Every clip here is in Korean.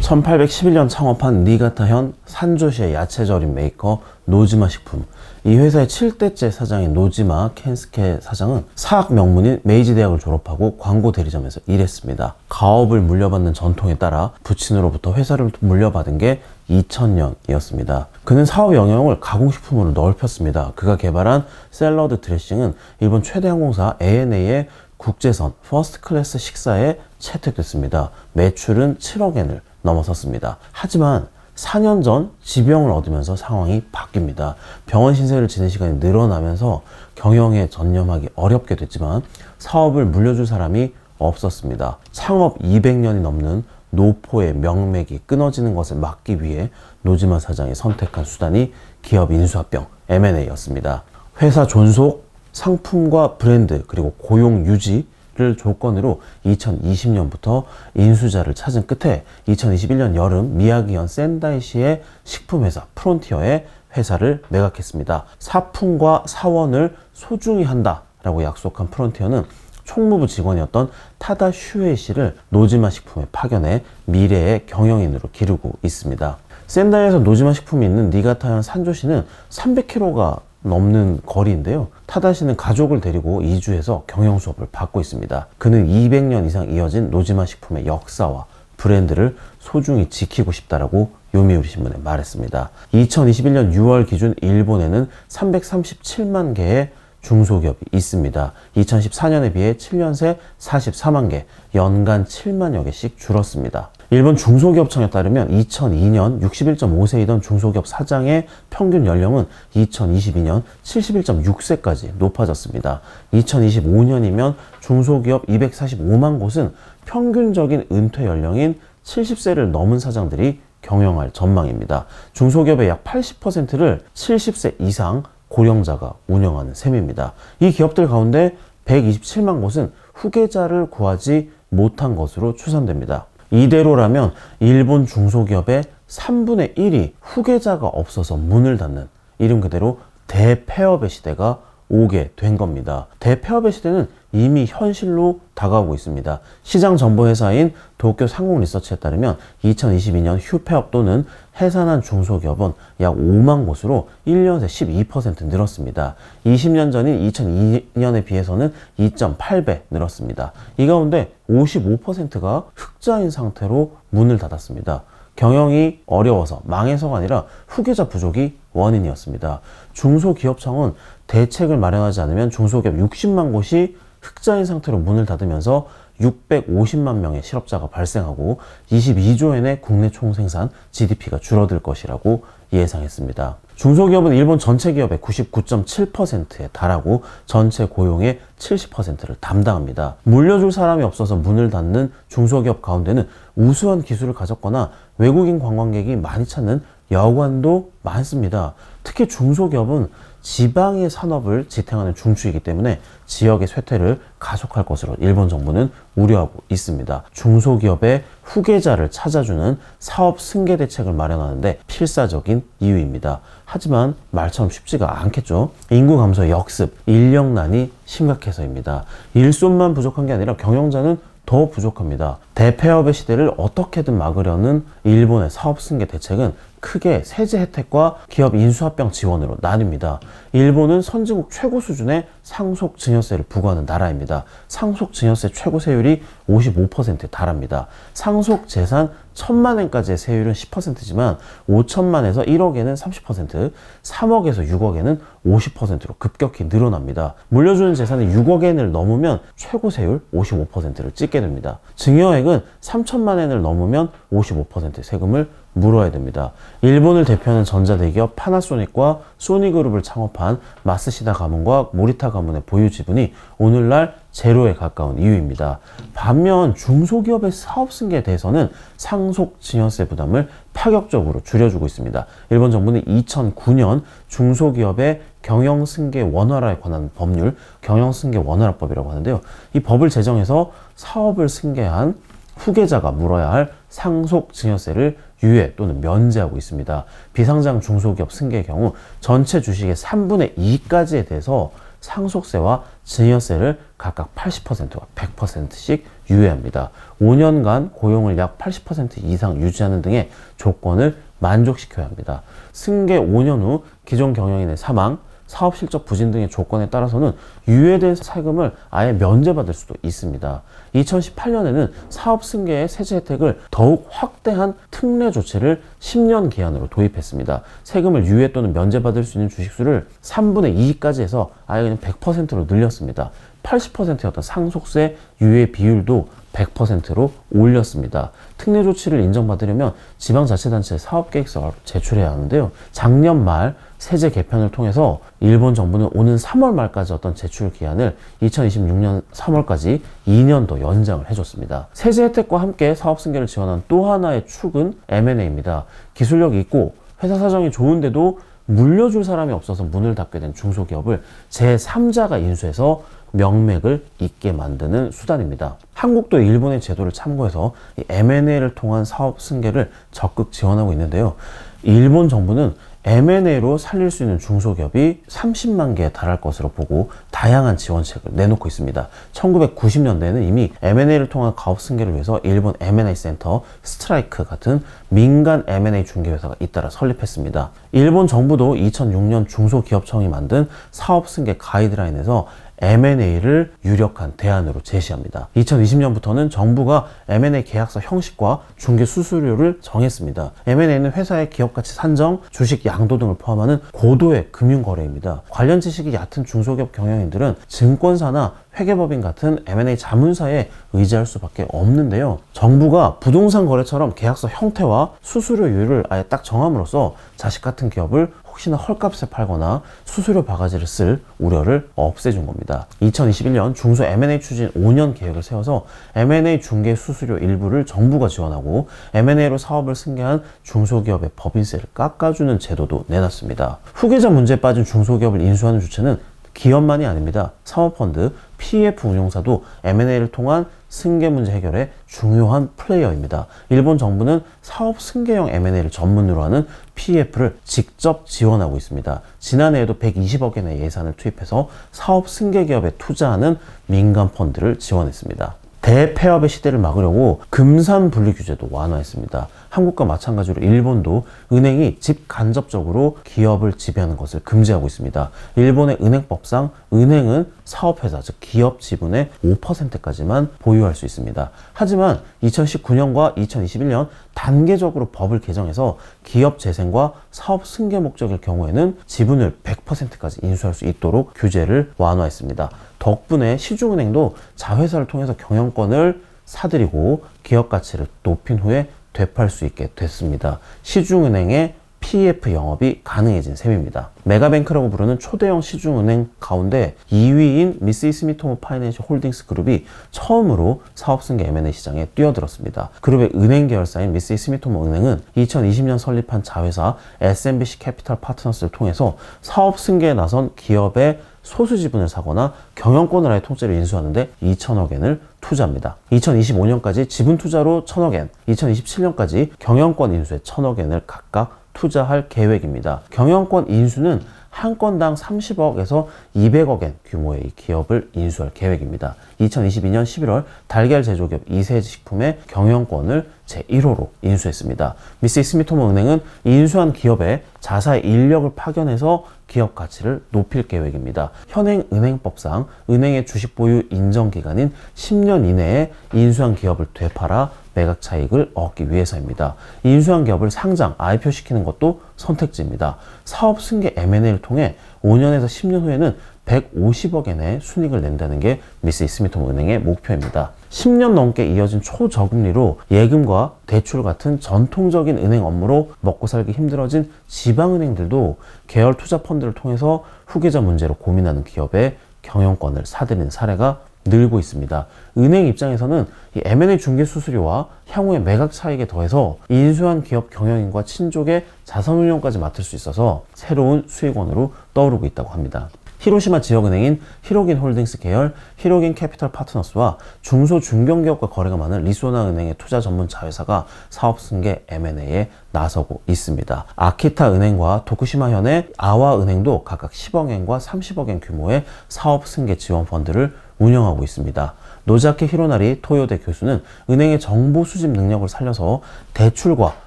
(1811년) 창업한 니가타현 산조시의 야채절임 메이커 노지마 식품. 이 회사의 7대째 사장인 노지마 켄스케 사장은 사학 명문인 메이지 대학을 졸업하고 광고 대리점에서 일했습니다. 가업을 물려받는 전통에 따라 부친으로부터 회사를 물려받은 게 2000년이었습니다. 그는 사업 영역을 가공식품으로 넓혔습니다. 그가 개발한 샐러드 드레싱은 일본 최대 항공사 ANA의 국제선 퍼스트 클래스 식사에 채택됐습니다. 매출은 7억 엔을 넘어섰습니다. 하지만 4년 전 지병을 얻으면서 상황이 바뀝니다. 병원 신세를 지낸 시간이 늘어나면서 경영에 전념하기 어렵게 됐지만 사업을 물려줄 사람이 없었습니다. 창업 200년이 넘는 노포의 명맥이 끊어지는 것을 막기 위해 노지마 사장이 선택한 수단이 기업 인수합병 M&A였습니다. 회사 존속, 상품과 브랜드, 그리고 고용 유지를 조건으로 2020년부터 인수자를 찾은 끝에 2021년 여름 미야기현 센다이시의 식품회사 프론티어에 회사를 매각했습니다. 사품과 사원을 소중히 한다라고 약속한 프론티어는 총무부 직원이었던 타다 슈에이 씨를 노지마 식품에 파견해 미래의 경영인으로 기르고 있습니다. 센다이에서 노지마 식품이 있는 니가타현 산조시는 300km가 넘는 거리인데요. 타다 씨는 가족을 데리고 이주해서 경영 수업을 받고 있습니다. 그는 200년 이상 이어진 노지마 식품의 역사와 브랜드를 소중히 지키고 싶다라고 요미우리 신문에 말했습니다. 2021년 6월 기준 일본에는 337만 개의 중소기업이 있습니다. 2014년에 비해 7년 새 44만 개, 연간 7만여 개씩 줄었습니다. 일본 중소기업청에 따르면 2002년 61.5세이던 중소기업 사장의 평균 연령은 2022년 71.6세까지 높아졌습니다. 2025년이면 중소기업 245만 곳은 평균적인 은퇴 연령인 70세를 넘은 사장들이 경영할 전망입니다. 중소기업의 약 80%를 70세 이상 고령자가 운영하는 셈입니다. 이 기업들 가운데 127만 곳은 후계자를 구하지 못한 것으로 추산됩니다. 이대로라면 일본 중소기업의 3분의 1이 후계자가 없어서 문을 닫는, 이름 그대로 대폐업의 시대가 오게 된 겁니다. 대폐업의 시대는 이미 현실로 다가오고 있습니다. 시장 정보회사인 도쿄 상공리서치에 따르면 2022년 휴폐업 또는 해산한 중소기업은 약 5만 곳으로 1년 새 12% 늘었습니다. 20년 전인 2002년에 비해서는 2.8배 늘었습니다. 이 가운데 55%가 흑자인 상태로 문을 닫았습니다. 경영이 어려워서 망해서가 아니라 후계자 부족이 원인이었습니다. 중소기업청은 대책을 마련하지 않으면 중소기업 60만 곳이 흑자인 상태로 문을 닫으면서 650만 명의 실업자가 발생하고 22조엔의 국내 총생산 GDP가 줄어들 것이라고 예상했습니다. 중소기업은 일본 전체 기업의 99.7%에 달하고 전체 고용의 70%를 담당합니다. 물려줄 사람이 없어서 문을 닫는 중소기업 가운데는 우수한 기술을 가졌거나 외국인 관광객이 많이 찾는 여관도 많습니다. 특히 중소기업은 지방의 산업을 지탱하는 중추이기 때문에 지역의 쇠퇴를 가속할 것으로 일본 정부는 우려하고 있습니다. 중소기업의 후계자를 찾아주는 사업 승계 대책을 마련하는데 필사적인 이유입니다. 하지만 말처럼 쉽지가 않겠죠. 인구 감소의 역습, 인력난이 심각해서입니다. 일손만 부족한 게 아니라 경영자는 더 부족합니다. 대폐업의 시대를 어떻게든 막으려는 일본의 사업 승계 대책은 크게 세제 혜택과 기업 인수합병 지원으로 나뉩니다. 일본은 선진국 최고 수준의 상속증여세를 부과하는 나라입니다. 상속증여세 최고 세율이 55%에 달합니다. 상속재산 1000만엔까지의 세율은 10%지만 5천만에서 1억에는 30%, 3억에서 6억에는 50%로 급격히 늘어납니다. 물려주는 재산이 6억엔을 넘으면 최고 세율 55%를 찍게 됩니다. 증여액은 3천만엔을 넘으면 55%의 세금을 물어야 됩니다. 일본을 대표하는 전자대기업 파나소닉과 소니그룹을 창업한 마쓰시다 가문과 모리타 가문의 보유 지분이 오늘날 제로에 가까운 이유입니다. 반면 중소기업의 사업 승계에 대해서는 상속증여세 부담을 파격적으로 줄여주고 있습니다. 일본 정부는 2009년 중소기업의 경영승계 원활화에 관한 법률, 경영승계 원활화법이라고 하는데요. 이 법을 제정해서 사업을 승계한 후계자가 물어야 할 상속증여세를 유예 또는 면제하고 있습니다. 비상장 중소기업 승계의 경우 전체 주식의 3분의 2까지에 대해서 상속세와 증여세를 각각 80%와 100%씩 유예합니다. 5년간 고용을 약 80% 이상 유지하는 등의 조건을 만족시켜야 합니다. 승계 5년 후 기존 경영인의 사망, 사업 실적 부진 등의 조건에 따라서는 유예된 세금을 아예 면제받을 수도 있습니다. 2018년에는 사업 승계의 세제 혜택을 더욱 확대한 특례 조치를 10년 기한으로 도입했습니다. 세금을 유예 또는 면제받을 수 있는 주식수를 3분의 2까지 해서 아예 그냥 100%로 늘렸습니다. 80%였던 상속세 유예 비율도 100%로 올렸습니다. 특례 조치를 인정받으려면 지방자치단체 사업계획서를 제출해야 하는데요. 작년 말 세제 개편을 통해서 일본 정부는 오는 3월 말까지 어떤 제출 기한을 2026년 3월까지 2년 더 연장을 해줬습니다. 세제 혜택과 함께 사업 승계를 지원한 또 하나의 축은 M&A입니다. 기술력이 있고 회사 사정이 좋은데도 물려줄 사람이 없어서 문을 닫게 된 중소기업을 제3자가 인수해서 명맥을 잇게 만드는 수단입니다. 한국도 일본의 제도를 참고해서 이 M&A를 통한 사업 승계를 적극 지원하고 있는데요. 일본 정부는 M&A로 살릴 수 있는 중소기업이 30만 개에 달할 것으로 보고 다양한 지원책을 내놓고 있습니다. 1990년대에는 이미 M&A를 통한 가업 승계를 위해서 일본 M&A 센터, 스트라이크 같은 민간 M&A 중개회사가 잇따라 설립했습니다. 일본 정부도 2006년 중소기업청이 만든 사업 승계 가이드라인에서 M&A를 유력한 대안으로 제시합니다. 2020년부터는 정부가 M&A 계약서 형식과 중개 수수료를 정했습니다. M&A는 회사의 기업가치 산정, 주식 양도 등을 포함하는 고도의 금융거래입니다. 관련 지식이 얕은 중소기업 경영인들은 증권사나 회계법인 같은 M&A 자문사에 의지할 수밖에 없는데요. 정부가 부동산 거래처럼 계약서 형태와 수수료율을 아예 딱 정함으로써 자식 같은 기업을 혹시나 헐값에 팔거나 수수료 바가지를 쓸 우려를 없애준 겁니다. 2021년 중소 M&A 추진 5년 계획을 세워서 M&A 중개 수수료 일부를 정부가 지원하고 M&A로 사업을 승계한 중소기업의 법인세를 깎아주는 제도도 내놨습니다. 후계자 문제에 빠진 중소기업을 인수하는 주체는 기업만이 아닙니다. 사모펀드, PF 운용사도 M&A를 통한 승계 문제 해결에 중요한 플레이어입니다. 일본 정부는 사업 승계형 M&A를 전문으로 하는 PF를 직접 지원하고 있습니다. 지난해에도 120억 엔의 예산을 투입해서 사업 승계 기업에 투자하는 민간 펀드를 지원했습니다. 대폐업의 시대를 막으려고 금산 분리 규제도 완화했습니다. 한국과 마찬가지로 일본도 은행이 직간접적으로 기업을 지배하는 것을 금지하고 있습니다. 일본의 은행법상 은행은 사업회사, 즉 기업 지분의 5%까지만 보유할 수 있습니다. 하지만 2019년과 2021년 단계적으로 법을 개정해서 기업 재생과 사업 승계 목적일 경우에는 지분을 100%까지 인수할 수 있도록 규제를 완화했습니다. 덕분에 시중은행도 자회사를 통해서 경영권을 사들이고 기업 가치를 높인 후에 되팔 수 있게 됐습니다. 시중은행의 PF 영업이 가능해진 셈입니다. 메가뱅크라고 부르는 초대형 시중은행 가운데 2위인 미쓰이 스미토모 파이낸셜 홀딩스 그룹이 처음으로 사업승계 M&A 시장에 뛰어들었습니다. 그룹의 은행 계열사인 미쓰이 스미토모 은행은 2020년 설립한 자회사 SMBC 캐피털 파트너스를 통해서 사업승계에 나선 기업의 소수 지분을 사거나 경영권을 아예 통째로 인수하는데 2천억 엔을 투자합니다. 2025년까지 지분 투자로 1천억 엔, 2027년까지 경영권 인수에 1천억 엔을 각각 투자할 계획입니다. 경영권 인수는 한 건당 30억에서 200억 엔 규모의 이 기업을 인수할 계획입니다. 2022년 11월 달걀 제조기업 이세식품의 경영권을 제1호로 인수했습니다. 미쓰이 스미토모 은행은 인수한 기업에 자사의 인력을 파견해서 기업 가치를 높일 계획입니다. 현행 은행법상 은행의 주식 보유 인정 기간인 10년 이내에 인수한 기업을 되팔아 매각 차익을 얻기 위해서입니다. 인수한 기업을 상장, IPO 시키는 것도 선택지입니다. 사업 승계 M&A를 통해 5년에서 10년 후에는 150억 엔의 순이익을 낸다는 게 미쓰이 스미토모 은행의 목표입니다. 10년 넘게 이어진 초저금리로 예금과 대출 같은 전통적인 은행 업무로 먹고 살기 힘들어진 지방은행들도 계열 투자 펀드를 통해서 후계자 문제로 고민하는 기업의 경영권을 사들이는 사례가 늘고 있습니다. 은행 입장에서는 이 M&A 중개 수수료와 향후의 매각 차익에 더해서 인수한 기업 경영인과 친족의 자산운용까지 맡을 수 있어서 새로운 수익원으로 떠오르고 있다고 합니다. 히로시마 지역은행인 히로긴 홀딩스 계열 히로긴 캐피털 파트너스와 중소 중견기업과 거래가 많은 리소나 은행의 투자 전문 자회사가 사업 승계 M&A에 나서고 있습니다. 아키타 은행과 도쿠시마 현의 아와 은행도 각각 10억엔과 30억엔 규모의 사업 승계 지원 펀드를 운영하고 있습니다. 노자키 히로나리 토요대 교수는 은행의 정보 수집 능력을 살려서 대출과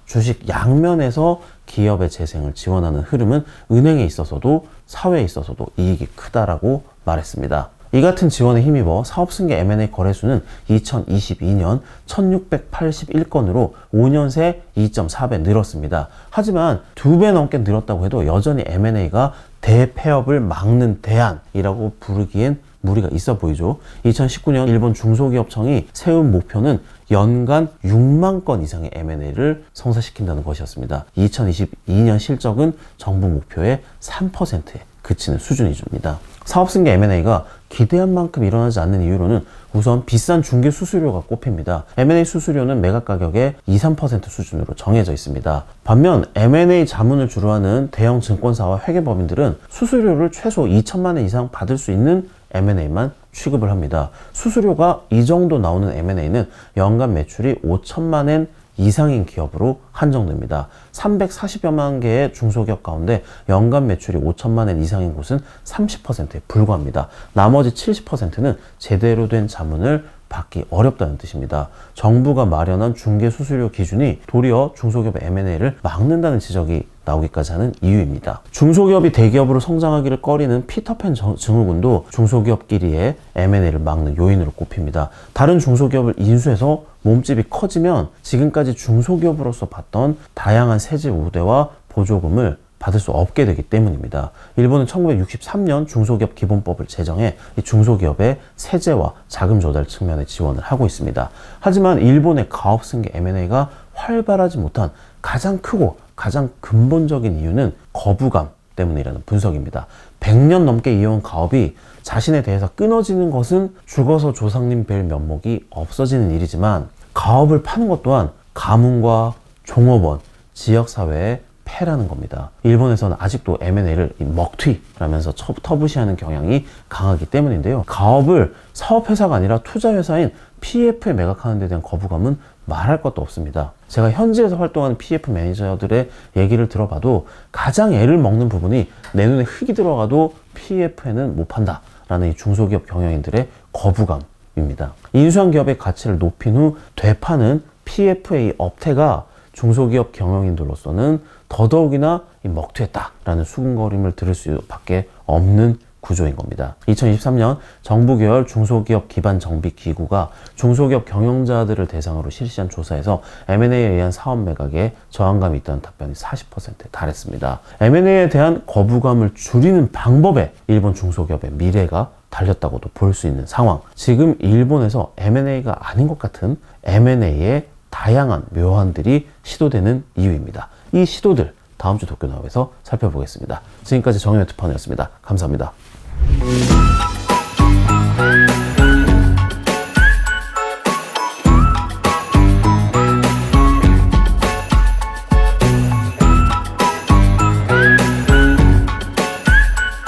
주식 양면에서 기업의 재생을 지원하는 흐름은 은행에 있어서도 사회에 있어서도 이익이 크다라고 말했습니다. 이 같은 지원에 힘입어 사업승계 M&A 거래수는 2022년 1681건으로 5년 새 2.4배 늘었습니다. 하지만 2배 넘게 늘었다고 해도 여전히 M&A가 대폐업을 막는 대안이라고 부르기엔 무리가 있어 보이죠. 2019년 일본 중소기업청이 세운 목표는 연간 6만 건 이상의 M&A를 성사시킨다는 것이었습니다. 2022년 실적은 정부 목표의 3%에 그치는 수준이줍니다. 사업승계 M&A가 기대한 만큼 일어나지 않는 이유로는 우선 비싼 중개 수수료가 꼽힙니다. M&A 수수료는 매각 가격의 2~3% 수준으로 정해져 있습니다. 반면 M&A 자문을 주로 하는 대형 증권사와 회계법인들은 수수료를 최소 2천만 원 이상 받을 수 있는 M&A만 취급을 합니다. 수수료가 이 정도 나오는 M&A는 연간 매출이 5천만 엔 이상인 기업으로 한정됩니다. 340여만 개의 중소기업 가운데 연간 매출이 5천만 엔 이상인 곳은 30%에 불과합니다. 나머지 70%는 제대로 된 자문을 받기 어렵다는 뜻입니다. 정부가 마련한 중개 수수료 기준이 도리어 중소기업의 M&A를 막는다는 지적이 나오기까지 하는 이유입니다. 중소기업이 대기업으로 성장하기를 꺼리는 피터팬 증후군도 중소기업끼리의 M&A를 막는 요인으로 꼽힙니다. 다른 중소기업을 인수해서 몸집이 커지면 지금까지 중소기업으로서 받던 다양한 세제 우대와 보조금을 받을 수 없게 되기 때문입니다. 일본은 1963년 중소기업 기본법을 제정해 이 중소기업의 세제와 자금 조달 측면에 지원을 하고 있습니다. 하지만 일본의 가업승계 M&A가 활발하지 못한 가장 크고 가장 근본적인 이유는 거부감 때문이라는 분석입니다. 100년 넘게 이어온 가업이 자신에 대해서 끊어지는 것은 죽어서 조상님 뵐 면목이 없어지는 일이지만 가업을 파는 것 또한 가문과 종업원, 지역사회의 패라는 겁니다. 일본에서는 아직도 M&A를 먹튀라면서 터부시하는 경향이 강하기 때문인데요. 가업을 사업회사가 아니라 투자회사인 PF에 매각하는 데 대한 거부감은 말할 것도 없습니다. 제가 현지에서 활동하는 PF 매니저들의 얘기를 들어봐도 가장 애를 먹는 부분이 내 눈에 흙이 들어가도 PF에는 못 판다 라는 이 중소기업 경영인들의 거부감입니다. 인수한 기업의 가치를 높인 후 되파는 PF의 업태가 중소기업 경영인들로서는 더더욱이나 먹튀했다라는 수군거림을 들을 수밖에 없는 구조인 겁니다. 2023년 정부 계열 중소기업 기반 정비 기구가 중소기업 경영자들을 대상으로 실시한 조사에서 M&A에 의한 사업 매각에 저항감이 있다는 답변이 40%에 달했습니다. M&A에 대한 거부감을 줄이는 방법에 일본 중소기업의 미래가 달렸다고도 볼 수 있는 상황. 지금 일본에서 M&A가 아닌 것 같은 M&A의 다양한 묘안들이 시도되는 이유입니다. 이 시도들 다음 주 도쿄나우에서 살펴보겠습니다. 지금까지 정의의 특파원이었습니다. 감사합니다.